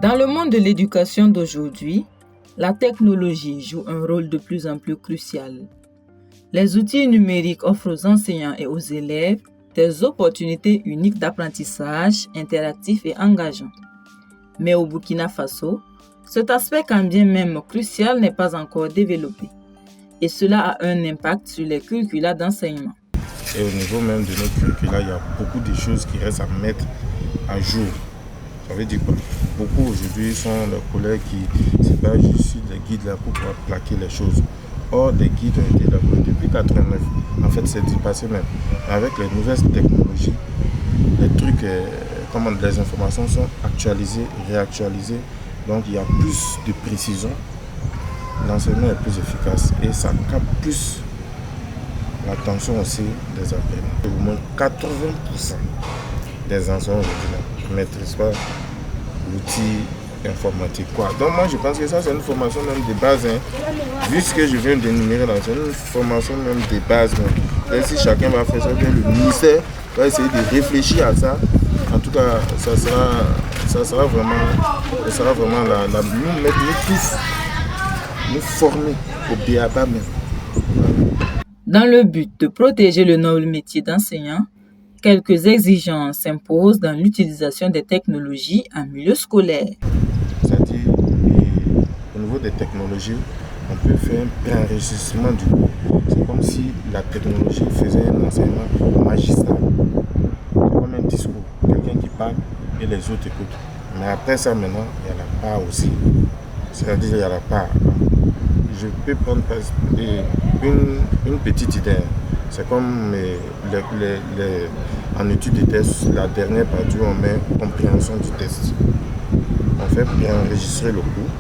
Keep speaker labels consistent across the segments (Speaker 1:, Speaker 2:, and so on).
Speaker 1: Dans le monde de l'éducation d'aujourd'hui, la technologie joue un rôle de plus en plus crucial. Les outils numériques offrent aux enseignants et aux élèves des opportunités uniques d'apprentissage interactif et engageant. Mais au Burkina Faso, cet aspect quand bien même crucial n'est pas encore développé. Et cela a un impact sur les curricula d'enseignement.
Speaker 2: Et au niveau même de nos curricula, il y a beaucoup de choses qui restent à mettre à jour. Ça veut dire quoi? Beaucoup aujourd'hui sont les collègues qui se basent juste sur des guides là pour pouvoir plaquer les choses. Or, des guides ont été élaborés depuis 89. En fait, c'est du passé même. Avec les nouvelles technologies, les trucs, les informations sont actualisées, réactualisées. Donc, il y a plus de précision. L'enseignement est plus efficace et ça capte plus l'attention aussi des apprenants. Au moins 80% des enseignants aujourd'hui ne maîtrisent pas l'outil informatique. Donc moi je pense que ça c'est une formation même de base. Vu ce que je viens d'énumérer là, c'est une formation même de base. Et si chacun va faire ça, le ministère va essayer de réfléchir à ça. En tout cas, ça sera vraiment nous mettre nous tous, nous former au BABA même.
Speaker 1: Dans le but de protéger le noble métier d'enseignant, quelques exigences s'imposent dans l'utilisation des technologies en milieu scolaire.
Speaker 2: C'est-à-dire, au niveau des technologies, on peut faire un préenregistrement du cours. C'est comme si la technologie faisait un enseignement magistral. C'est comme un discours, quelqu'un qui parle et les autres écoutent. Mais après ça, maintenant, il y a la part aussi. C'est-à-dire, il y a la part. Je peux prendre une petite idée. C'est comme en étude de test, la dernière partie où on met compréhension du test. On fait enregistrer le cours.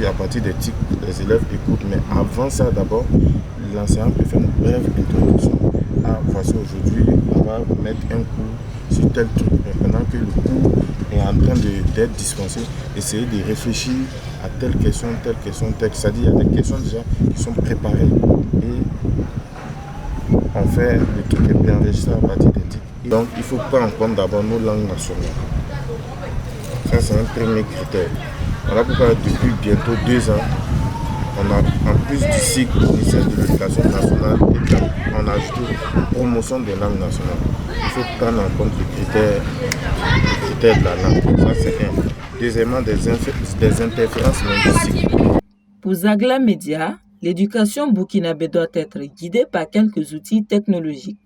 Speaker 2: À partir des tics, les élèves écoutent. Mais avant ça, d'abord, l'enseignant peut faire une brève introduction. Voici aujourd'hui, on va mettre un cours sur tel truc. Pendant que le cours est en train d'être dispensé, essayer de réfléchir à telle question, c'est-à-dire il y a des questions déjà qui sont préparées. Et on fait le truc et puis enregistrer à partir des tics. Donc il faut prendre en compte d'abord nos langues nationales. Ça c'est un premier critère. Voilà pourquoi depuis bientôt 2 ans, on a en plus du cycle du ministère de l'Éducation nationale, on a ajouté une promotion des langues nationales. Il faut prendre en compte le critère de la langue. Ça c'est un. Deuxièmement, des interférences linguistiques.
Speaker 1: Pour Zagla Media, l'éducation burkinabé doit être guidée par quelques outils technologiques.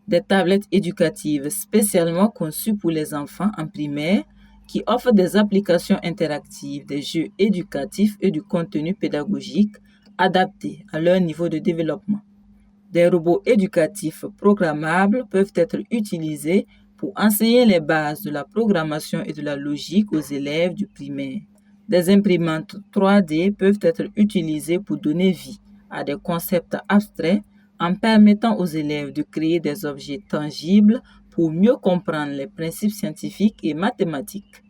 Speaker 1: Des tablettes éducatives spécialement conçues pour les enfants en primaire qui offrent des applications interactives, des jeux éducatifs et du contenu pédagogique adaptés à leur niveau de développement. Des robots éducatifs programmables peuvent être utilisés pour enseigner les bases de la programmation et de la logique aux élèves du primaire. Des imprimantes 3D peuvent être utilisées pour donner vie à des concepts abstraits en permettant aux élèves de créer des objets tangibles pour mieux comprendre les principes scientifiques et mathématiques.